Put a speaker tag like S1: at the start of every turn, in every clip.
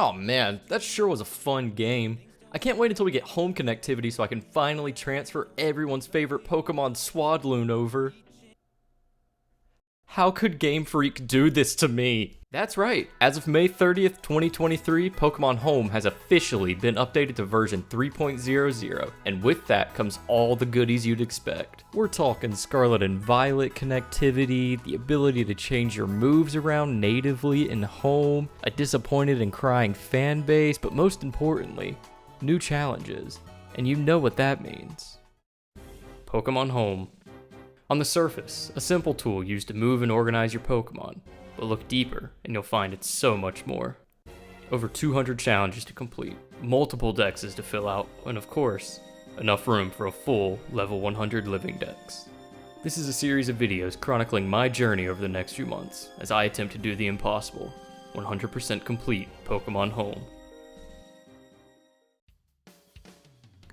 S1: Oh man, that sure was a fun game. I can't wait until we get home connectivity so I can finally transfer everyone's favorite Pokemon Swadloon over. How could Game Freak do this to me? That's right, as of May 30th, 2023, Pokemon Home has officially been updated to version 3.00, and with that comes all the goodies you'd expect. We're talking Scarlet and Violet connectivity, the ability to change your moves around natively in Home, a disappointed and crying fan base, but most importantly, new challenges. And you know what that means. Pokemon Home. On the surface, a simple tool used to move and organize your Pokemon, but look deeper and you'll find it's so much more. Over 200 challenges to complete, multiple dexes to fill out, and of course, enough room for a full level 100 living dex. This is a series of videos chronicling my journey over the next few months as I attempt to do the impossible, 100% complete Pokemon Home.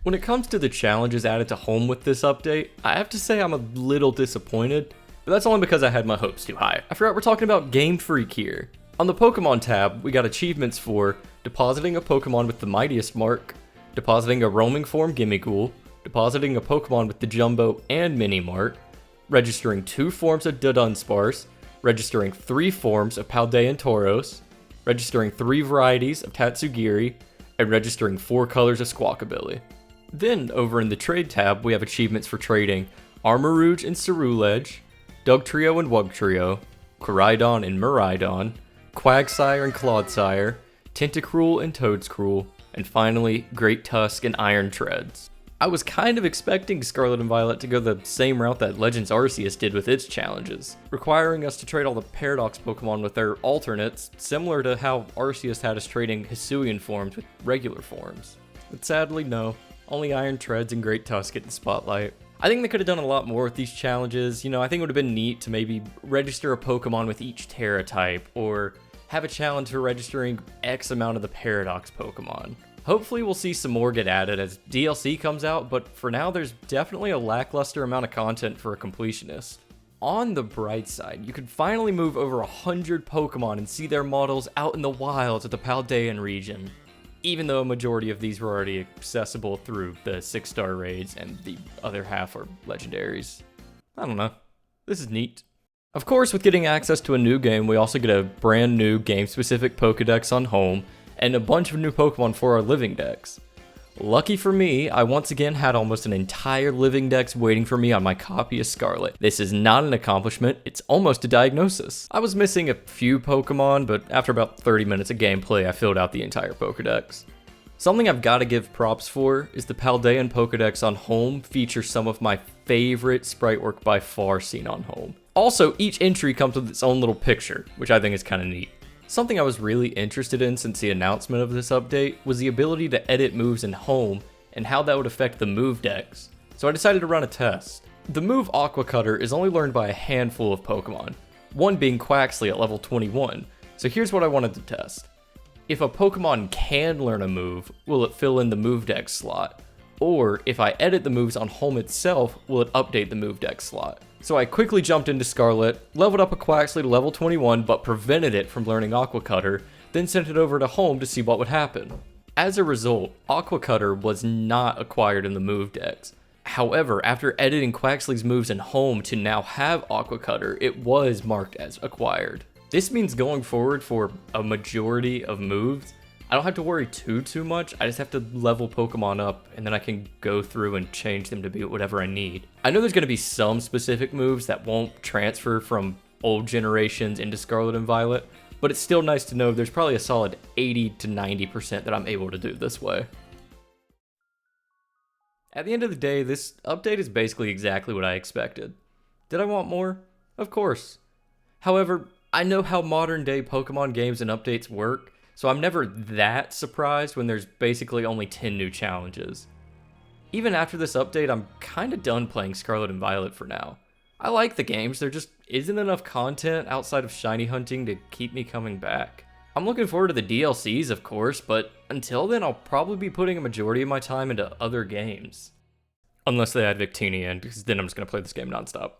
S1: When it comes to the challenges added to Home with this update, I have to say I'm a little disappointed, but that's only because I had my hopes too high. I forgot we're talking about Game Freak here. On the Pokemon tab, we got achievements for depositing a Pokemon with the Mightiest Mark, depositing a roaming form Gimmighoul, depositing a Pokemon with the Jumbo and Mini Mark, registering 2 forms of Dudunsparce, registering 3 forms of Paldean Tauros, registering 3 varieties of Tatsugiri, and registering 4 colors of Squawkabilly. Then, over in the Trade tab, we have achievements for trading Armarouge and Ceruledge, Dugtrio and Wugtrio, Koraidon and Miraidon, Quagsire and Clodsire, Tentacruel and Toedscruel, and finally, Great Tusk and Iron Treads. I was kind of expecting Scarlet and Violet to go the same route that Legends Arceus did with its challenges, requiring us to trade all the Paradox Pokemon with their alternates, similar to how Arceus had us trading Hisuian forms with regular forms. But sadly, no. Only Iron Treads and Great Tusk get the spotlight. I think they could have done a lot more with these challenges. You know, I think it would have been neat to maybe register a Pokemon with each Terra type, or have a challenge for registering X amount of the Paradox Pokemon. Hopefully we'll see some more get added as DLC comes out, but for now there's definitely a lackluster amount of content for a completionist. On the bright side, you can finally move over 100 Pokemon and see their models out in the wilds of the Paldean region. Even though a majority of these were already accessible through the 6-star raids and the other half are legendaries. I don't know. This is neat. Of course, with getting access to a new game, we also get a brand new game-specific Pokedex on Home, and a bunch of new Pokemon for our living dex. Lucky for me, I once again had almost an entire living dex waiting for me on my copy of Scarlet. This is not an accomplishment, it's almost a diagnosis. I was missing a few Pokemon, but after about 30 minutes of gameplay, I filled out the entire Pokedex. Something I've got to give props for is the Paldean Pokedex on Home features some of my favorite sprite work by far seen on Home. Also, each entry comes with its own little picture, which I think is kind of neat. Something I was really interested in since the announcement of this update was the ability to edit moves in Home and how that would affect the move dex, so I decided to run a test. The move Aqua Cutter is only learned by a handful of Pokemon, one being Quaxly at level 21, so here's what I wanted to test. If a Pokemon can learn a move, will it fill in the move dex slot? Or if I edit the moves on Home itself, will it update the move dex slot? So I quickly jumped into Scarlet, leveled up a Quaxly to level 21 but prevented it from learning Aqua Cutter, then sent it over to Home to see what would happen. As a result, Aqua Cutter was not acquired in the move dex. However, after editing Quaxly's moves in Home to now have Aqua Cutter, it was marked as acquired. This means going forward for a majority of moves, I don't have to worry too much, I just have to level Pokemon up and then I can go through and change them to be whatever I need. I know there's going to be some specific moves that won't transfer from old generations into Scarlet and Violet, but it's still nice to know there's probably a solid 80 to 90% that I'm able to do this way. At the end of the day, this update is basically exactly what I expected. Did I want more? Of course. However, I know how modern day Pokemon games and updates work, so I'm never that surprised when there's basically only 10 new challenges. Even after this update, I'm kinda done playing Scarlet and Violet for now. I like the games, there just isn't enough content outside of shiny hunting to keep me coming back. I'm looking forward to the DLCs, of course, but until then I'll probably be putting a majority of my time into other games. Unless they add Victini in, because then I'm just gonna play this game nonstop.